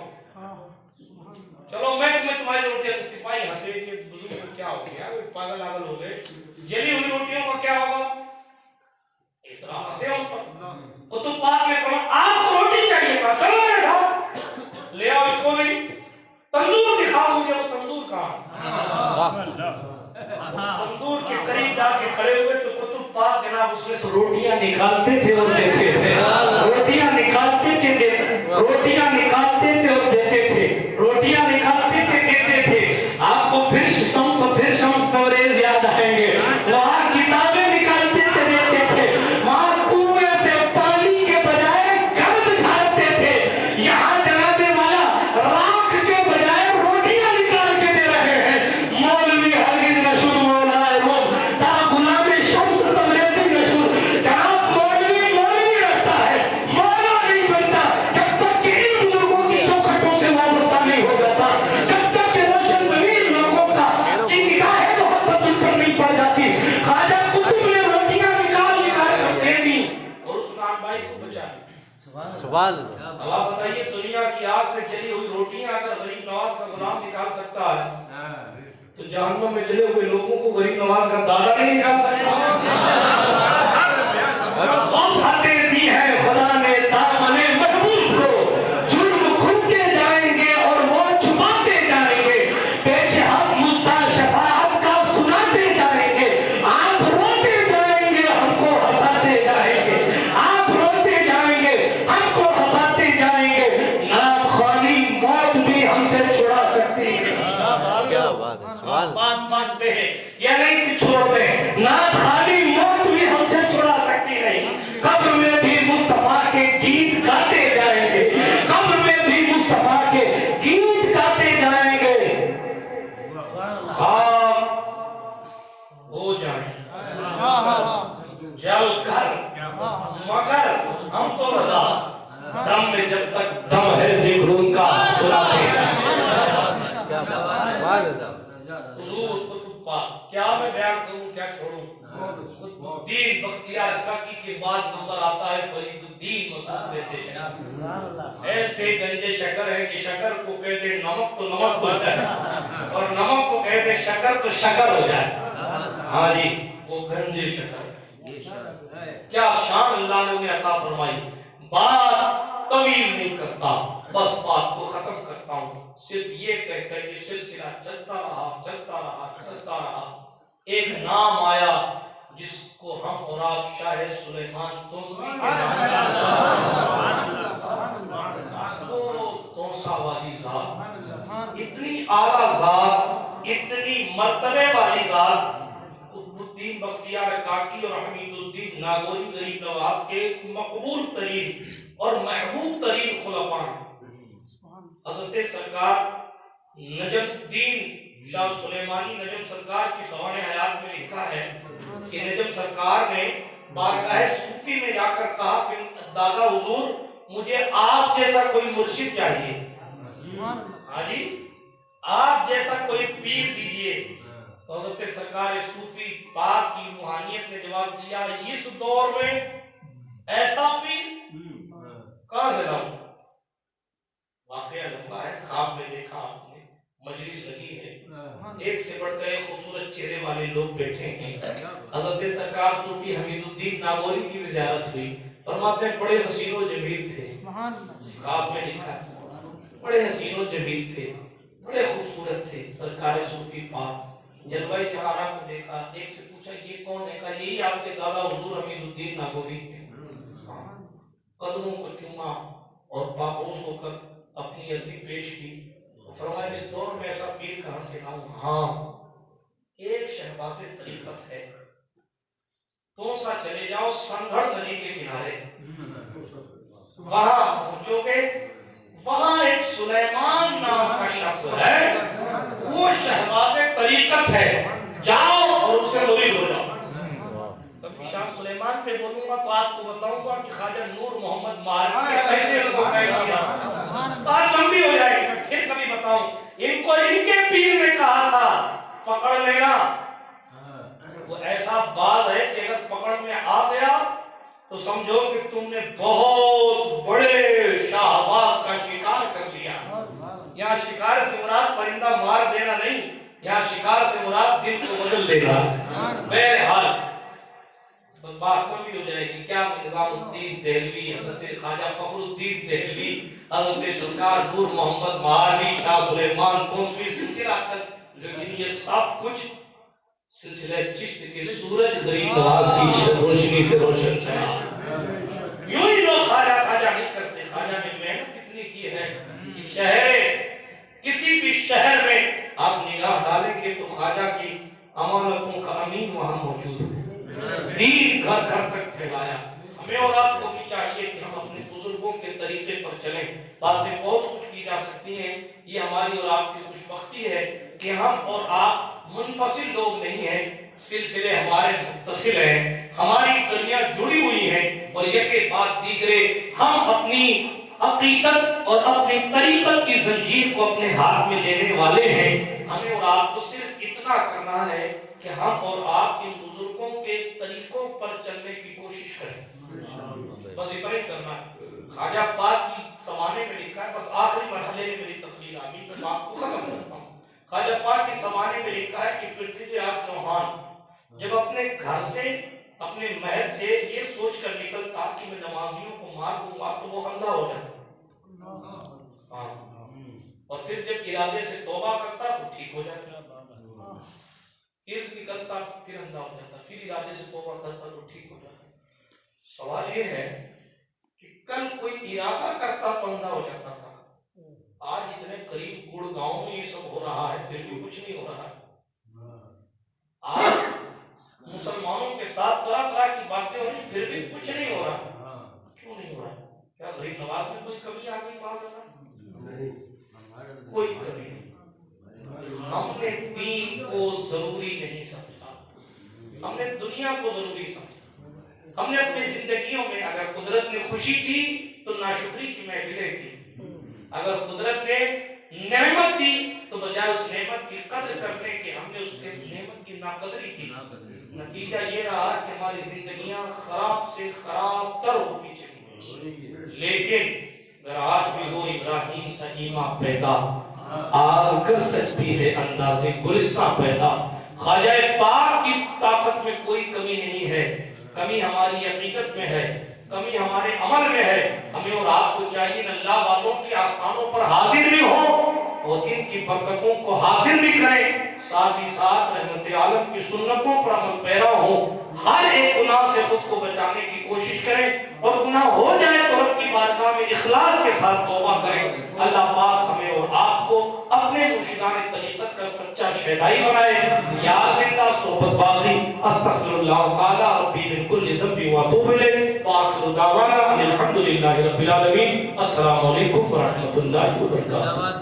چلو میں تمہیں تمہاری روٹیاں. سپاہی ہنسے کہ بزرگ کو کیا ہو گیا، پاگل آگل ہو گئے، جلی ہوئی روٹیوں کا کیا ہوگا، اس طرح ہنسے ان پر. قطب پاک نے کہا آپ کو روٹی چاہیے، کہا چلو میرے ساتھ لے آؤ آپ اس میں سے روٹیاں نکالتے تھے اور دیتے تھے، روٹیاں نکالتے تھے، روٹیاں نکالتے تھے اور دیتے تھے، روٹیاں نکالتے تھے دیتے تھے۔ آپ کو پھر شمس توریز یاد آئیں گے، وہاں کتابیں نکالتے تھے دیتے تھے، وہاں کنویں سے پانی کے بجائے گرد جھاڑتے تھے، یہاں جناب والا راکھ کے بجائے روٹیاں نکال کے دے رہے ہیں۔ مولوی ہرگز نشر مولا روم تا غلام شمس تبریزی نشر، جناب مولوی رہتا ہے، مولا نہیں بنتا جب تک کہ ان بزرگوں کی چوکھٹوں سے وابستہ نہیں ہو جاتا، جب تک کہ روشن ضمیر لوگوں کا کی نگاہ محبت ان پر نہیں پڑ جاتی۔ خواجہ قطب نے روٹیاں نکال کر دے دی اور اس سلطان بھائی کو بچا لیا۔ سبحان اللہ۔ اب آپ بتائیے دنیا کی آگ سے جلی ہوئی روٹیاں اگر غریب نواز کا غلام نکال سکتا ہے تو جہنم میں جلے ہوئے لوگوں کو غریب نواز کا دادا نہیں نکال سکتا۔ وسعتیں دی ہے خدا نے دامن محبوب کو، جرم کھلتے جائیں گے اور وہ چھپاتے جائیں گے، پیش حق مستہ شفاعت کا سناتے جائیں گے، آپ روتے جائیں گے ہم کو ہنساتے جائیں گے، آپ روتے جائیں گے ہم کو ہنساتے جائیں گے، نعت خوانی موت بھی ہم سے چھڑا سکتی ہے۔ کیا بات ہے، سبحان اللہ۔ بات بات پہ ہے یا نہیں کہ چھوڑتے، نعت خوانی موت بھی ہم سے چھڑا سکتی نہیں۔ قبر میں بھی مصطفیٰ کے گیت گاتے جائیں گے، قبر میں بھی مصطفیٰ کے گیت گاتے جائیں گے، خاک ہو جائیں جل کر مگر ہم تو رضا، دم میں جب تک دم ہے ذکر ان کا سناتے جائیں گے۔ کیا بات ہے، سبحان اللہ۔ حضور قطب پاک، کیا میں بیان کروں کیا چھوڑوں؟ قطب الدین بختیار کاکی کے بعد نمبر آتا ہے فرید الدین مسعود جیسے شکر، ایسے گنجے شکر ہے کہ شکر کو کہتے نمک تو نمک ہو جائے اور نمک کو کہتے شکر تو شکر ہو جائے۔ ہاں جی، وہ گنجے شکر، کیا شان اللہ نے انہیں عطا فرمائی۔ بات طویل نہیں کرتا، بس بات کو ختم کرتا ہوں، صرف یہ کہہ کر یہ سلسلہ چلتا رہا چلتا رہا چلتا رہا۔ ایک نام آیا جس کو ہم اور آپ شاہ سلیمان توسوی کے نام، وہ توسا والی ذات، اتنی اعلیٰ ذات، اتنی مرتبے والی ذات، قطب الدین بختیار کاکی اور حمید الدین ناگوری غریب نواز کے مقبول ترین اور محبوب ترین خلفاء ہیں۔ حضرت سرکار نجم الدین شاہ سلیمانی نجم سرکار کی سوانح حیات میں لکھا ہے کہ نجم سرکار نے بارگاہ صوفی میں جا کر کہا کہ دادا حضور مجھے آپ جیسا کوئی مرشد چاہیے، ہاں جی آپ جیسا کوئی پیر دیجئے۔ حضرت سرکار صوفی پاک کی روحانیت نے جواب دیا اس دور میں ایسا پیر کہاں سے لاؤں؟ واقعہ لمبا ہے، خواب میں دیکھا آپ نے، مجلس لگی ہے، ایک سے بڑھ کر ایک خوبصورت چہرے والے لوگ بیٹھے ہیں۔ حضرت سرکار صوفی حمید الدین ناگوری کی بھی زیارت ہوئی، فرماتے ہیں بڑے حسین و جمیل تھے، خواب میں لکھا ہے بڑے حسین و جمیل تھے، بڑے خوبصورت تھے۔ سرکار صوفی پاک جلوہ جہارہ کو دیکھا، ایک سے پوچھا یہ کون ہے؟ کہا یہی آپ کے دادا حضور حمید الدین ناگوری ہیں۔ قدموں کو چوما اور پاپوس ہو کر اپنی عرضی پیش کی، فرمایا اس دور میں ایسا پیر کہاں سے لاؤں؟ ہاں ایک شہباز طریقت ہے، توسا چلے جاؤ سندھڑ ندی کے کنارے، وہاں پہنچو گے، وہاں ایک سلیمان نام کا شخص ہے، وہ شہباز طریقت ہے، جاؤ اور اس سے مرید ہو جاؤ۔ کبھی شاہ سلیمان پہ بولوں گا تو آپ کو بتاؤں گا کہ خواجہ نور محمد مالک نے کیسے ان کو قید کیا، بات لمبی ہو جائے گی، پھر کبھی بتاؤں۔ ان کو ان کے پیر نے کہا تھا پکڑ لینا، وہ ایسا باز ہے کہ اگر پکڑ میں آ گیا تو سمجھو کہ تم نے بہت بڑے شاہباز کا شکار کر لیا۔ یہاں شکار سے مراد پرندہ مار دینا نہیں، یہاں شکار سے مراد دل کو بدل دینا۔ بہرحال بات لمبی ہو جائے گی، کیا نظام الدین دہلوی، حضرت خواجہ فخر الدین دہلوی، حضرت سرکار نور محمد مہالی، شاہ سلیمان توسوی، سلسلہ چل، لیکن یہ سب کچھ سلسلہ چشت کے سورج غریب نواز کی روشنی سے روشن چھایا۔ یوں ہی لوگ خواجہ خواجہ نہیں کرتے، خواجہ نے محنت اتنی کی ہے کہ شہر کسی بھی شہر میں آپ نگاہ ڈالیں گے تو خواجہ کی امانتوں کا امین وہاں موجود ہے، دین گھر گھر تک پھیلایا۔ ہمیں اور آپ کو بھی چاہیے کہ ہم اپنے بزرگوں کے طریقے پر چلیں۔ باتیں بہت کچھ کی جا سکتی ہیں، یہ ہماری اور آپ کی خوش بختی ہے کہ ہم اور آپ منفصل لوگ نہیں ہیں، سلسلے ہمارے متصل ہیں، ہماری کڑیاں جڑی ہوئی ہیں، اور یکے بعد دیگرے ہم اپنی عقیدت اور اپنی طریقت کی زنجیر کو اپنے ہاتھ میں لینے والے ہیں۔ ہمیں اور آپ کو صرف اتنا کرنا ہے کہ ہم اور آپ ان بزرگوں کے طریقوں پر چلنے کی کوشش کریں، بس اتنا ہی کرنا ہے۔ خواجہ پاک کی سمانے میں لکھا ہے، بس آخری مرحلے میں میری تقریر آگی میں بات کو ختم کرتا ہوں۔ خواجہ پاک کی سمانے میں لکھا ہے کہ پرتھوی راج چوہان جب اپنے گھر سے اپنے محل سے یہ سوچ کر نکلتا کہ میں نمازیوں کو مار دوں گا تو وہ اندھا ہو جاتا، اور پھر جب ارادے سے توبہ کرتا تو ٹھیک ہو جاتا، پھر نکلتا پھر اندھا ہو جاتا، پھر ارادے سے توبہ کرتا تو ٹھیک ہو جاتا۔ سوال یہ ہے کہ کل کوئی ارادہ کرتا تو اندھا ہو جاتا تھا، آج اتنے قریب گڑ گاؤں میں یہ سب ہو رہا ہے پھر بھی کچھ نہیں ہو رہا ہے۔ آج مسلمانوں کے ساتھ طرح طرح کی باتیں ہو رہی پھر بھی کچھ نہیں ہو رہا، کیوں نہیں ہو رہا؟ کیا غریب نواز میں کوئی کمی آ گئی بات ہوگا؟ کوئی کمی نہیں۔ ہم نے دین کو ضروری نہیں سمجھا، ہم نے دنیا کو ضروری سمجھا۔ ہم نے اپنی زندگیوں میں اگر قدرت نے خوشی کی تو ناشکری کی محفلیں کی، اگر قدرت نے نعمت دی تو بجائے اس نعمت کی قدر کرنے کے ہم نے اس کے نعمت کی ناقدری کی۔ نتیجہ یہ رہا کہ ہماری زندگیاں خراب سے خراب تر ہوتی چلی گئی۔ لیکن اگر آج بھی وہ ابراہیم سا ایمان پیدا، آگ کر سکتی ہے انداز گلستہ پیدا۔ خواجہ پاک کی طاقت میں کوئی کمی نہیں ہے، کمی ہماری عقیدت میں ہے، کمی ہمارے عمل میں ہے۔ ہمیں اور آپ کو چاہیے اللہ والوں کے آستانوں پر حاضر بھی ہوں اور ان کی برکتوں کو حاصل بھی کریں، ساتھ ہی ساتھ رحمت عالم کی سنتوں پر عمل پیرا ہوں۔ ہر ایک گناہ سے خود کو بچانے کی کوشش کریں، اور گناہ ہو جائے تو رب کی بارگاہ میں اخلاص کے ساتھ توبہ کریں۔ اللہ پاک ہمیں اور آپ کو اپنے مرشدان طریقت کا سچا شہدائی بنائے۔ یا زندہ صحبت باقی، استغفر اللہ تعالی ربی من کل ذنب واتوب الیہ، وآخر دعوانا ان الحمد للہ رب العالمین۔ السلام علیکم ورحمۃ اللہ وبرکاتہ۔